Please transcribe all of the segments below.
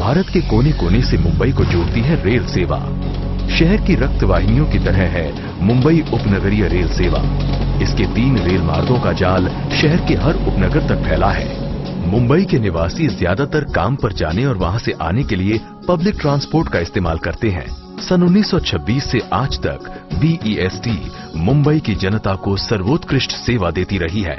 भारत के कोने कोने से मुंबई को जोड़ती है रेल सेवा। शहर की रक्तवाहिनियों की तरह है मुंबई उपनगरीय रेल सेवा। इसके 3 रेल मार्गों का जाल शहर के हर उपनगर तक फैला है। मुंबई के निवासी ज्यादातर काम पर जाने और वहां से आने के लिए पब्लिक ट्रांसपोर्ट का इस्तेमाल करते हैं। सन 1926 से आज तक BEST मुंबई की जनता को सर्वोत्कृष्ट सेवा देती रही है।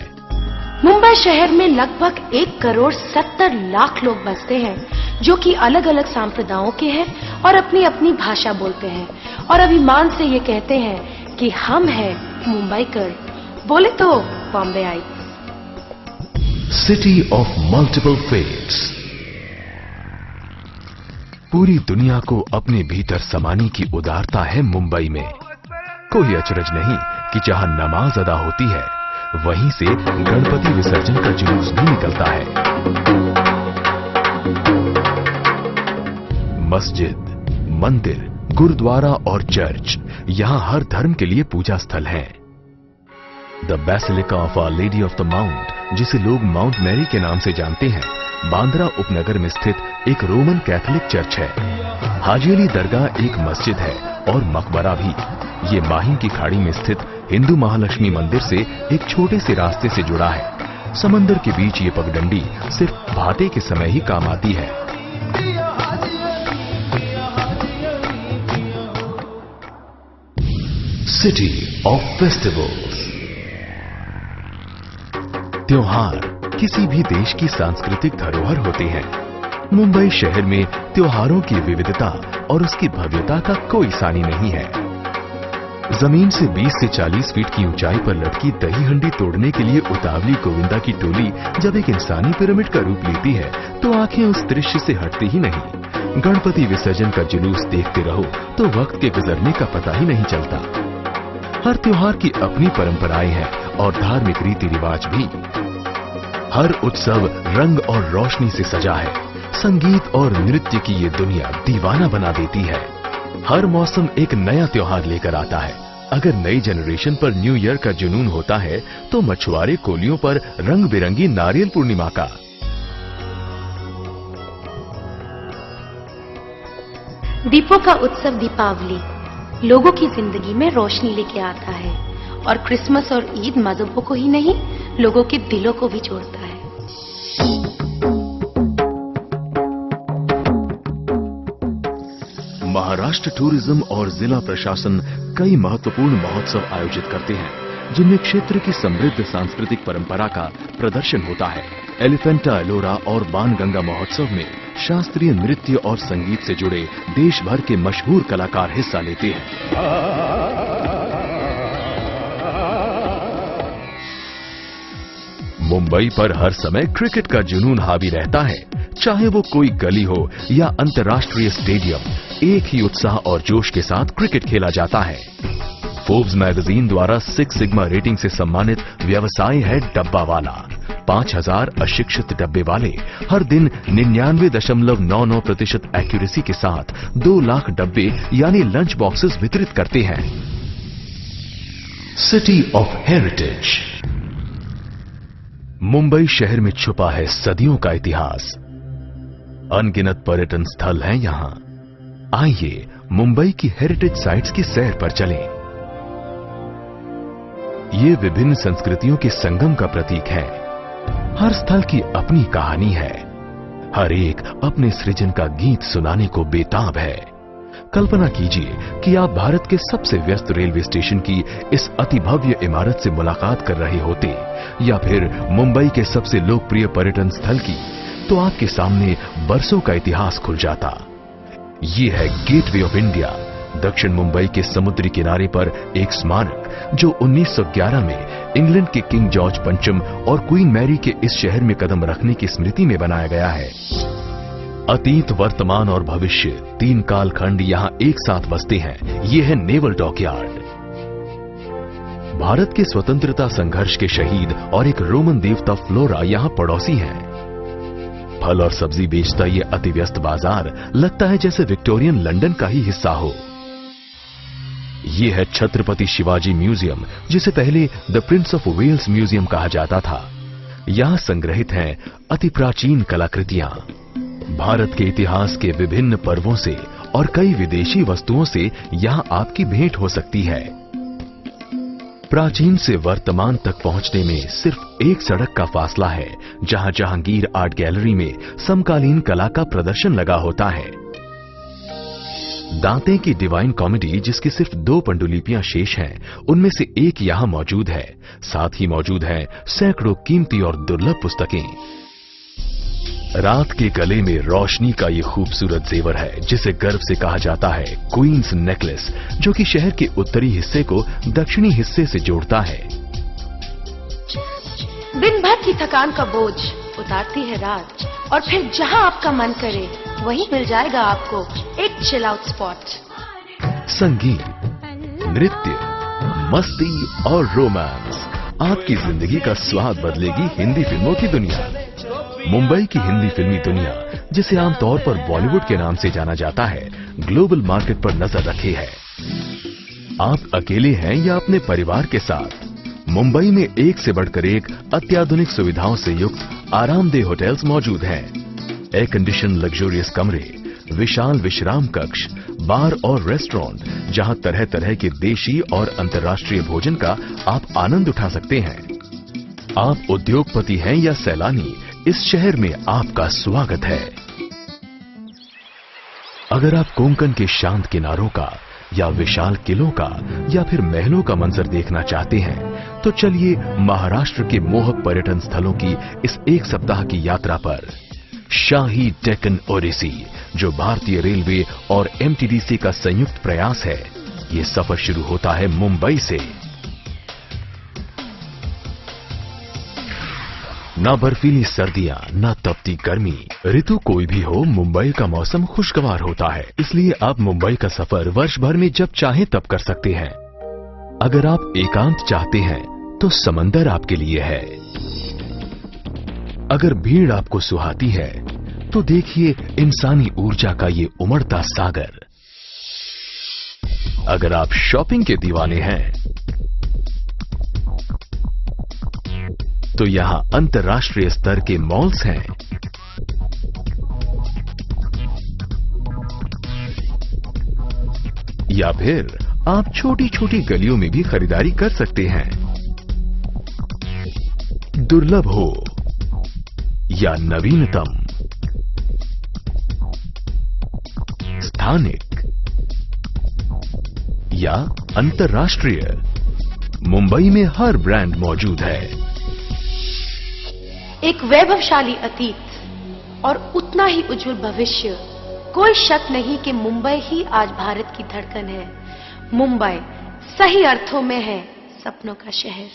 मुंबई शहर में लगभग 1,70,00,000 लोग बसते हैं, जो कि अलग अलग संप्रदायों के हैं और अपनी अपनी भाषा बोलते हैं और अभिमान से ये कहते हैं कि हम हैं मुंबईकर, बोले तो बॉम्बे आई। City of multiple fates. पूरी दुनिया को अपने भीतर समाने की उदारता है मुंबई में। कोई अचरज नहीं कि जहां नमाज अदा होती है वहीं से गणपति विसर्जन का जुलूस भी निकलता है। मस्जिद, मंदिर, गुरुद्वारा और चर्च यहां हर धर्म के लिए पूजा स्थल है। The basilica of our lady of the mount, जिसे लोग माउंट मैरी के नाम से जानते हैं, बांद्रा उपनगर में स्थित एक रोमन कैथोलिक चर्च है। हाजी अली दरगाह एक मस्जिद है और मकबरा भी। ये माहिम की खाड़ी में स्थित हिंदू महालक्ष्मी मंदिर से एक छोटे से रास्ते से जुड़ा है। समंदर के बीच ये पगडंडी सिर्फ भाटे के समय ही काम आती है। City of festivals. त्योहार किसी भी देश की सांस्कृतिक धरोहर होते हैं। मुंबई शहर में त्योहारों की विविधता और उसकी भव्यता का कोई सानी नहीं है। जमीन से 20 से 40 फीट की ऊंचाई पर लटकी दही हंडी तोड़ने के लिए उतावली गोविंदा की टोली जब एक इंसानी पिरामिड का रूप लेती है तो आंखें उस दृश्य से हटती ही नहीं। गणपति विसर्जन का जुलूस देखते रहो तो वक्त के गुजरने का पता ही नहीं चलता। हर त्योहार की अपनी परंपराएं हैं और धार्मिक रीति रिवाज भी। हर उत्सव रंग और रोशनी से सजा है। संगीत और नृत्य की ये दुनिया दीवाना बना देती है। हर मौसम एक नया त्योहार लेकर आता है। अगर नई जनरेशन पर न्यू ईयर का जुनून होता है तो मछुआरे कोलियों पर रंग बिरंगी नारियल पूर्णिमा का। दीपों का उत्सव दीपावली लोगों की जिंदगी में रोशनी लेके आता है और क्रिसमस और ईद मजहबों को ही नहीं, लोगों के दिलों को भी जोड़ता है। महाराष्ट्र टूरिज्म और जिला प्रशासन कई महत्वपूर्ण महोत्सव आयोजित करते हैं, जिनमें क्षेत्र की समृद्ध सांस्कृतिक परंपरा का प्रदर्शन होता है। एलिफेंटा एलोरा और बाणगंगा महोत्सव में शास्त्रीय नृत्य और संगीत से जुड़े देश भर के मशहूर कलाकार हिस्सा लेते हैं। मुंबई पर हर समय क्रिकेट का जुनून हावी रहता है। चाहे वो कोई गली हो या अंतर्राष्ट्रीय स्टेडियम, एक ही उत्साह और जोश के साथ क्रिकेट खेला जाता है। फोर्ब्स मैगजीन द्वारा 6 सिग्मा रेटिंग से सम्मानित व्यवसाय है डब्बा वाला। 5000 अशिक्षित डब्बे वाले हर दिन 99.99% एक्यूरेसी के साथ 2 लाख डब्बे यानी लंच बॉक्सेस वितरित करते हैं। City of heritage. मुंबई शहर में छुपा है सदियों का इतिहास। अनगिनत पर्यटन स्थल हैं यहां। आइए मुंबई की हेरिटेज साइट्स की सैर पर चलें। ये विभिन्न संस्कृतियों के संगम का प्रतीक है। हर स्थल की अपनी कहानी है। हर एक अपने सृजन का गीत सुनाने को बेताब है। कल्पना कीजिए कि आप भारत के सबसे व्यस्त रेलवे स्टेशन की इस अति भव्य इमारत से मुलाकात कर रहे होते या फिर मुंबई के सबसे लोकप्रिय पर्यटन स्थल की, तो आपके सामने बरसों का इतिहास खुल जाता। ये है गेटवे ऑफ इंडिया, दक्षिण मुंबई के समुद्री किनारे पर एक स्मारक जो 1911 में इंग्लैंड के किंग जॉर्ज पंचम और क्वीन मैरी के इस शहर में कदम रखने की स्मृति में बनाया गया है। अतीत, वर्तमान और भविष्य 3 कालखंड यहां एक साथ बसते हैं। ये है नेवल डॉकयार्ड। भारत के स्वतंत्रता संघर्ष के शहीद और एक रोमन देवता फ्लोरा यहां पड़ोसी हैं। फल और सब्जी बेचता ये अति व्यस्त बाजार लगता है जैसे विक्टोरियन लंदन का ही हिस्सा हो। ये है छत्रपति शिवाजी म्यूजियम, जिसे पहले the prince of Wales museum कहा जाता था। यहां संग्रहित हैं अति प्राचीन कलाकृतियां। भारत के इतिहास के विभिन्न पर्वों से और कई विदेशी वस्तुओं से यहाँ आपकी भेंट हो सकती है। प्राचीन से वर्तमान तक पहुंचने में सिर्फ एक सड़क का फासला है, जहां जहांगीर आर्ट गैलरी में समकालीन कला का प्रदर्शन लगा होता है। दांते की डिवाइन कॉमेडी, जिसकी सिर्फ 2 पांडुलिपियां शेष हैं, उनमें से एक यहां मौजूद है। साथ ही मौजूद है सैकड़ों कीमती और दुर्लभ पुस्तकें। रात के गले में रोशनी का ये खूबसूरत जेवर है, जिसे गर्व से कहा जाता है क्वींस नेकलेस, जो कि शहर के उत्तरी हिस्से को दक्षिणी हिस्से से जोड़ता है। दिन भर की थकान का बोझ उतारती है रात, और फिर जहां आपका मन करे वहीं मिल जाएगा आपको एक चिल आउट स्पॉट। संगीत, नृत्य, मस्ती और रोमांस, आपकी जिंदगी का स्वाद बदलेगी हिंदी फिल्मों की दुनिया। मुंबई की हिंदी फिल्मी दुनिया, जिसे आमतौर पर बॉलीवुड के नाम से जाना जाता है, ग्लोबल मार्केट पर नजर रखे है। आप अकेले हैं या अपने परिवार के साथ, मुंबई में एक से बढ़कर एक अत्याधुनिक सुविधाओं से युक्त आरामदेह होटल्स मौजूद हैं। एयर कंडीशन लग्जूरियस कमरे, विशाल विश्राम कक्ष, बार और रेस्टोरेंट, जहां तरह तरह के देशी और अंतर्राष्ट्रीय भोजन का आप आनंद उठा सकते हैं। आप उद्योगपति हैं या सैलानी, इस शहर में आपका स्वागत है। अगर आप कोंकण के शांत किनारों का या विशाल किलों का या फिर महलों का मंजर देखना चाहते हैं, तो चलिए महाराष्ट्र के मोहक पर्यटन स्थलों की इस 1 सप्ताह की यात्रा पर। शाही डेक्कन ओडिसी, जो भारतीय रेलवे और एमटीडीसी का संयुक्त प्रयास है। ये सफर शुरू होता है मुंबई से। ना बर्फीली सर्दियां, ना तपती गर्मी, ऋतु कोई भी हो, मुंबई का मौसम खुशगवार होता है। इसलिए आप मुंबई का सफर वर्ष भर में जब चाहें तब कर सकते हैं। अगर आप एकांत चाहते हैं तो समंदर आपके लिए है। अगर भीड़ आपको सुहाती है तो देखिए इंसानी ऊर्जा का ये उमड़ता सागर। अगर आप शॉपिंग के दीवाने हैं तो यहां अंतर्राष्ट्रीय स्तर के मॉल्स हैं। या फिर आप छोटी छोटी गलियों में भी खरीदारी कर सकते हैं। दुर्लभ हो या नवीनतम, स्थानिक या अंतर्राष्ट्रीय, मुंबई में हर ब्रांड मौजूद है। एक वैभवशाली अतीत और उतना ही उज्जवल भविष्य। कोई शक नहीं कि मुंबई ही आज भारत की धड़कन है। मुंबई सही अर्थों में है सपनों का शहर।